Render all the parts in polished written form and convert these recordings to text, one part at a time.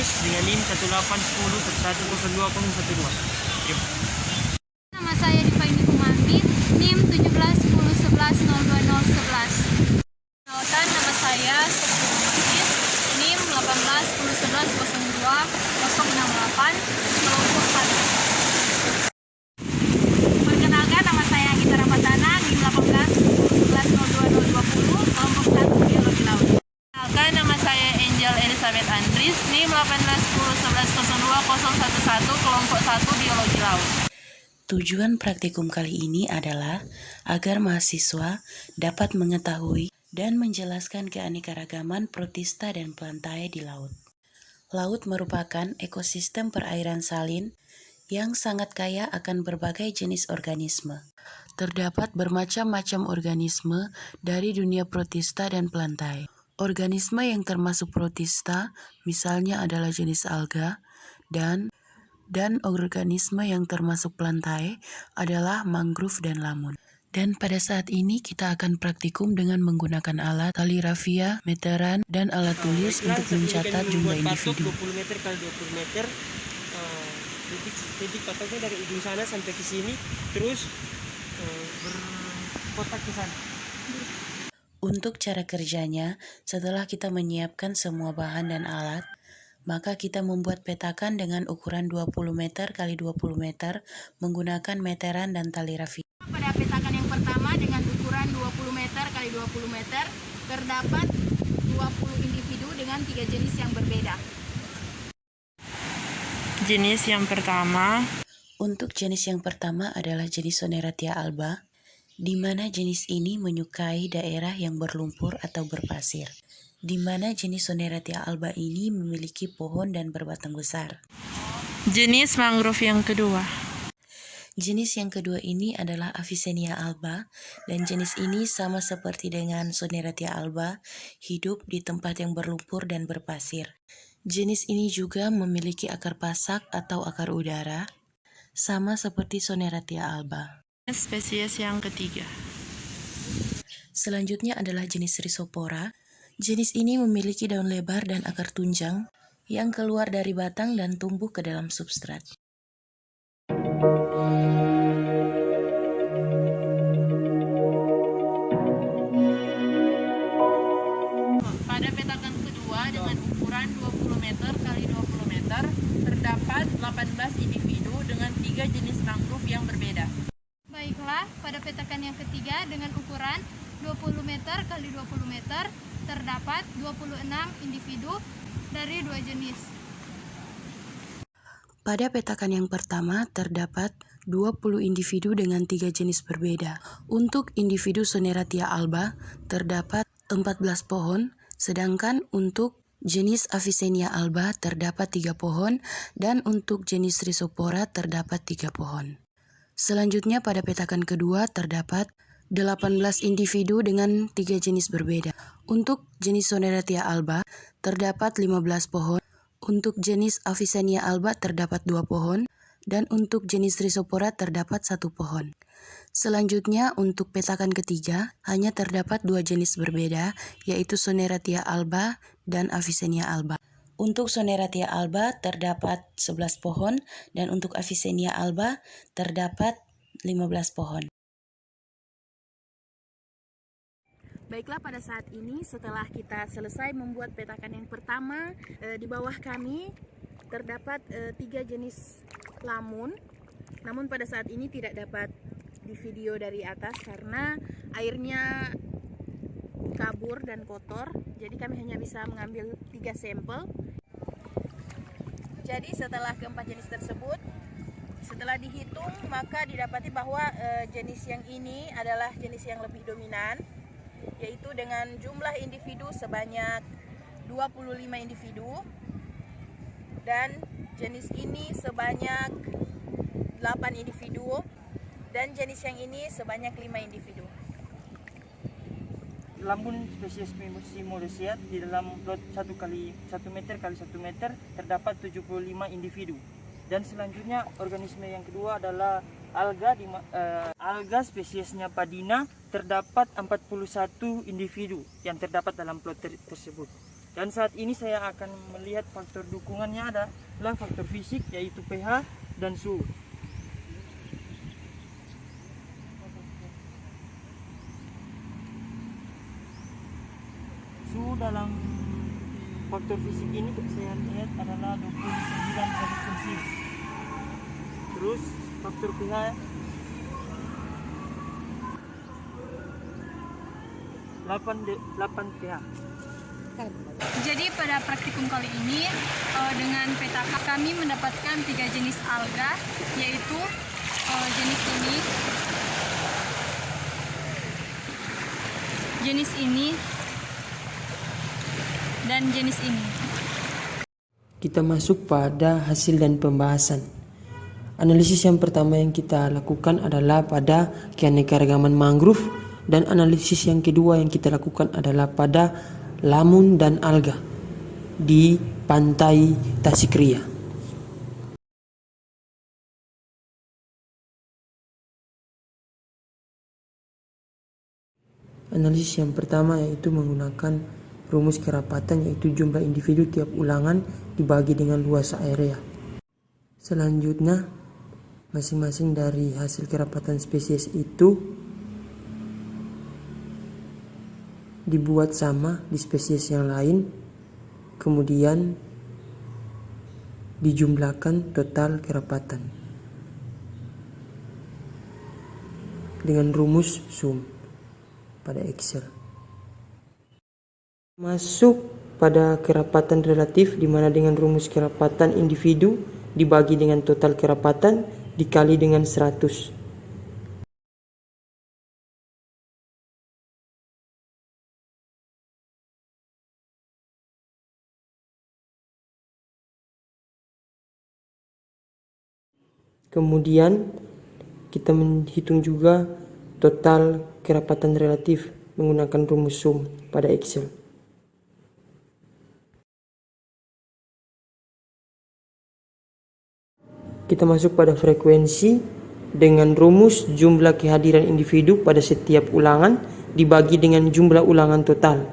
Andres dengan NIM 181011012. Nama saya Diva Kumami, NIM 1710110211. Lautan nama saya Sepuluh NIM 1810110268 kelompok 1. Perkenalkan, nama saya Gita Ramadhana, NIM 1810110220 kelompok 1 biologi laut. Perkenalkan, nama saya Angel Elizabeth Andris, NIM 1810110211 kelompok 1 biologi laut. Tujuan praktikum kali ini adalah agar mahasiswa dapat mengetahui dan menjelaskan keanekaragaman protista dan plantae di laut. Laut merupakan ekosistem perairan salin yang sangat kaya akan berbagai jenis organisme. Terdapat bermacam-macam organisme dari dunia protista dan plantae. Organisme yang termasuk protista misalnya adalah jenis alga dan organisme yang termasuk plantae adalah mangrove dan lamun. Dan pada saat ini kita akan praktikum dengan menggunakan alat tali rafia, meteran, dan alat tulis untuk mencatat jumlah individu. 20 meter kali 20 meter, titik patoknya dari ujung sana sampai ke sini, terus berkotak ke sana. Untuk cara kerjanya, setelah kita menyiapkan semua bahan dan alat, maka kita membuat petakan dengan ukuran 20 meter kali 20 meter menggunakan meteran dan tali rafia. Pada petakan yang pertama dengan ukuran 20 meter kali 20 meter terdapat 20 individu dengan 3 jenis yang berbeda. Jenis yang pertama. Untuk jenis yang pertama adalah jenis Soneratia alba, di mana jenis ini menyukai daerah yang berlumpur atau berpasir, di mana jenis Soneratia alba ini memiliki pohon dan berbatang besar. Jenis mangrove yang kedua. Jenis yang kedua ini adalah Avicennia alba, dan jenis ini sama seperti dengan Soneratia alba, hidup di tempat yang berlumpur dan berpasir. Jenis ini juga memiliki akar pasak atau akar udara, sama seperti Soneratia alba. Spesies yang ketiga. Selanjutnya adalah jenis Rhizopora. Jenis ini memiliki daun lebar dan akar tunjang yang keluar dari batang dan tumbuh ke dalam substrat. Pada petakan kedua dengan ukuran 20 meter kali 20 meter terdapat 18 individu dengan 3 jenis mangrove yang berbeda. Baiklah, pada petakan yang ketiga dengan ukuran 20 meter kali 20 meter terdapat 26 individu dari 2 jenis. Pada petakan yang pertama terdapat 20 individu dengan 3 jenis berbeda. Untuk individu Soneratia alba terdapat 14 pohon, sedangkan untuk jenis Avicennia alba terdapat 3 pohon dan untuk jenis Rhizopora terdapat 3 pohon. Selanjutnya pada petakan kedua terdapat 18 individu dengan 3 jenis berbeda. Untuk jenis Soneratia alba terdapat 15 pohon, untuk jenis Avicennia alba terdapat 2 pohon, dan untuk jenis Rhizopora terdapat 1 pohon. Selanjutnya untuk petakan ketiga hanya terdapat 2 jenis berbeda, yaitu Soneratia alba dan Avicennia alba. Untuk Soneratia alba terdapat 11 pohon dan untuk Avicennia alba terdapat 15 pohon. Baiklah, pada saat ini setelah kita selesai membuat petakan yang pertama, di bawah kami terdapat 3 jenis lamun. Namun pada saat ini tidak dapat di video dari atas karena airnya kabur dan kotor, jadi kami hanya bisa mengambil 3 sampel. Jadi setelah keempat jenis tersebut, setelah dihitung maka didapati bahwa jenis yang ini adalah jenis yang lebih dominan, yaitu dengan jumlah individu sebanyak 25 individu, dan jenis ini sebanyak 8 individu, dan jenis yang ini sebanyak 5 individu. Lamun spesies Mimosimoleseat di dalam lot 1 meter kali 1 meter terdapat 75 individu. Dan selanjutnya organisme yang kedua adalah alga. Alga spesiesnya Padina terdapat 41 individu yang terdapat dalam plot tersebut. Dan saat ini saya akan melihat faktor dukungannya adalah faktor fisik, yaitu pH dan suhu. Suhu dalam faktor fisik ini saya lihat adalah 29 derajat Celcius. Terus faktor pH 8 pH. Jadi pada praktikum kali ini dengan petaka kami mendapatkan 3 jenis alga, yaitu jenis ini, dan jenis ini. Kita masuk pada hasil dan pembahasan. Analisis yang pertama yang kita lakukan adalah pada keanekaragaman mangrove, dan analisis yang kedua yang kita lakukan adalah pada lamun dan alga di pantai Tasikria. Analisis yang pertama yaitu menggunakan rumus kerapatan, yaitu jumlah individu tiap ulangan dibagi dengan luas area. Selanjutnya, masing-masing dari hasil kerapatan spesies itu dibuat sama di spesies yang lain, kemudian dijumlahkan total kerapatan dengan rumus sum pada Excel. Masuk pada kerapatan relatif, di mana dengan rumus kerapatan individu dibagi dengan total kerapatan dikali dengan 100. Kemudian kita menghitung juga total kerapatan relatif menggunakan rumus sum pada Excel. Kita masuk pada frekuensi dengan rumus jumlah kehadiran individu pada setiap ulangan dibagi dengan jumlah ulangan total.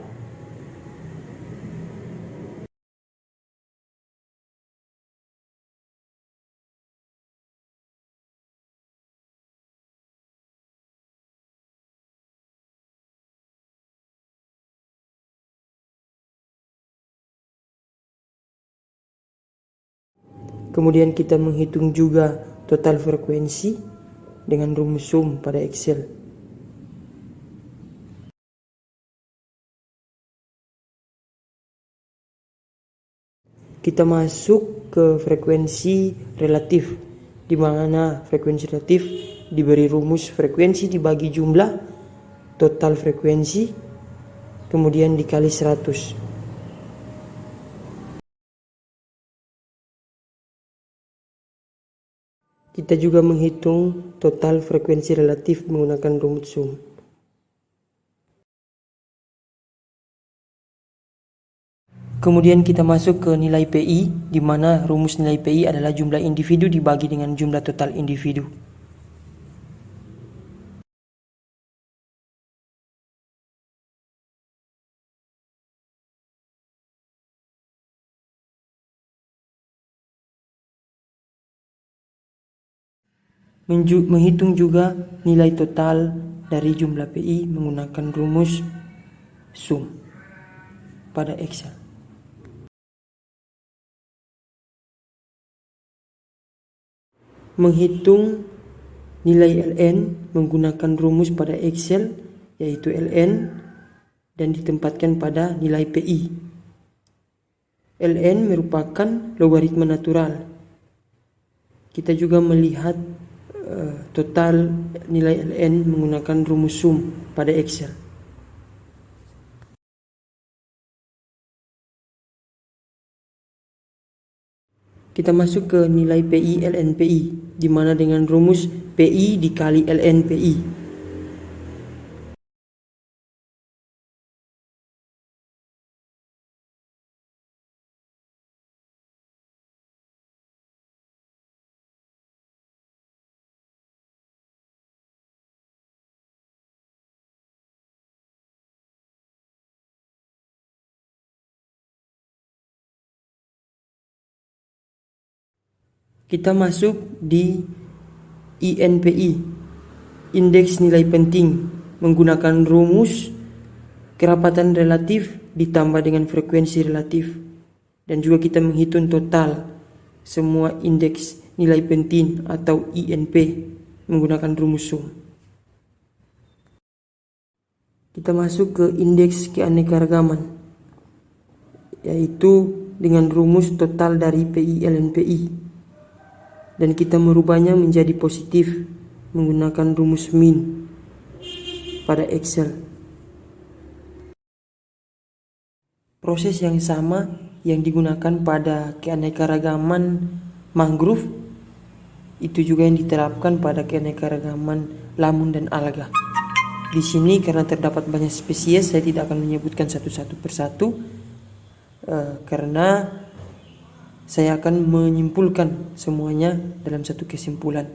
Kemudian kita menghitung juga total frekuensi dengan rumus sum pada Excel. Kita masuk ke frekuensi relatif, di mana frekuensi relatif diberi rumus frekuensi dibagi jumlah total frekuensi, kemudian dikali 100. Kita juga menghitung total frekuensi relatif menggunakan rumus sum. Kemudian kita masuk ke nilai PI, di mana rumus nilai PI adalah jumlah individu dibagi dengan jumlah total individu. Menghitung juga nilai total dari jumlah PI menggunakan rumus sum pada Excel. Menghitung nilai ln menggunakan rumus pada Excel, yaitu ln, dan ditempatkan pada nilai PI. ln merupakan logaritma natural. Kita juga melihat total nilai ln menggunakan rumus sum pada Excel. Kita masuk ke nilai PI ln PI, di mana dengan rumus PI dikali ln PI. Kita masuk di INPI, Indeks Nilai Penting, menggunakan rumus kerapatan relatif ditambah dengan frekuensi relatif. Dan juga kita menghitung total semua indeks nilai penting atau INP menggunakan rumus sum. Kita masuk ke indeks keanekaragaman, yaitu dengan rumus total dari PI LNPI, dan kita merubahnya menjadi positif menggunakan rumus min pada Excel. Proses yang sama yang digunakan pada keanekaragaman mangrove itu juga yang diterapkan pada keanekaragaman lamun dan alga. Di sini karena terdapat banyak spesies, saya tidak akan menyebutkan satu-satu persatu karena saya akan menyimpulkan semuanya dalam satu kesimpulan.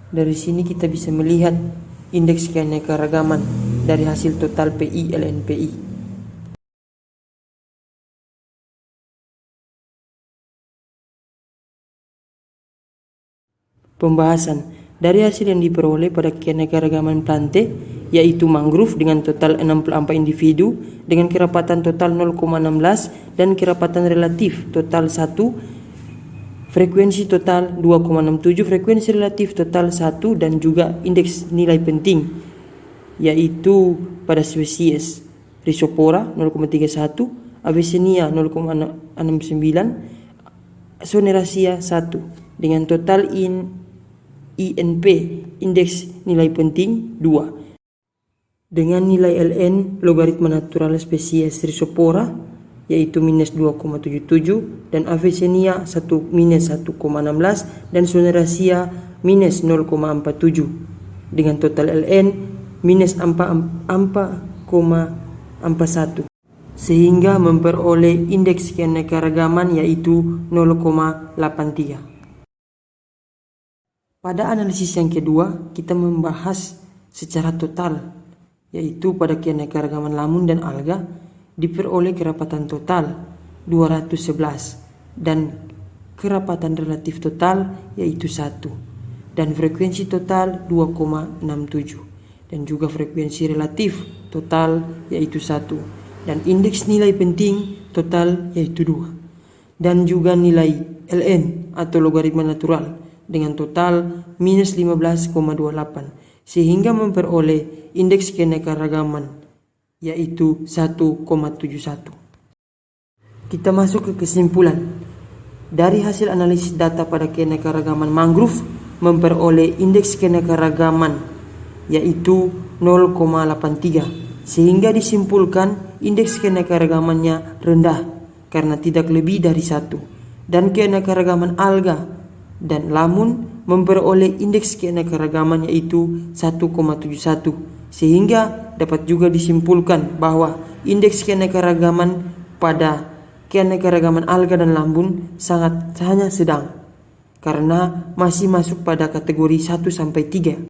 Dari sini kita bisa melihat indeks keanekaragaman dari hasil total PI LNPI. Pembahasan dari hasil yang diperoleh pada keanekaragaman plante, yaitu mangrove dengan total 64 individu dengan kerapatan total 0,16 dan kerapatan relatif total 1, frekuensi total 2,67, frekuensi relatif total 1, dan juga indeks nilai penting, yaitu pada spesies Rhizopora 0,31, Avicennia 0,69, Soneraceae 1 dengan total INP, indeks nilai penting 2. Dengan nilai Ln logaritma natural spesies Rhizopora yaitu minus 2,77 dan Avicennia minus 1,16 dan Soneraceae minus 0,47 dengan total Ln minus 4,41 sehingga memperoleh indeks keanekaragaman yaitu 0,83. Pada analisis yang kedua, kita membahas secara total, yaitu pada keanekaragaman lamun dan alga diperoleh kerapatan total 211 dan kerapatan relatif total yaitu 1 dan frekuensi total 2,67 dan juga frekuensi relatif total yaitu 1 dan indeks nilai penting total yaitu 2 dan juga nilai Ln atau logaritma natural dengan total minus 15,28 sehingga memperoleh indeks keanekaragaman yaitu 1,71. Kita masuk ke kesimpulan. Dari hasil analisis data pada keanekaragaman mangrove memperoleh indeks keanekaragaman yaitu 0,83 sehingga disimpulkan indeks keanekaragamannya rendah karena tidak lebih dari 1 dan keanekaragaman alga dan lamun memperoleh indeks keanekaragaman yaitu 1,71 sehingga dapat juga disimpulkan bahwa indeks keanekaragaman pada keanekaragaman alga dan lamun hanya sedang karena masih masuk pada kategori 1 sampai 3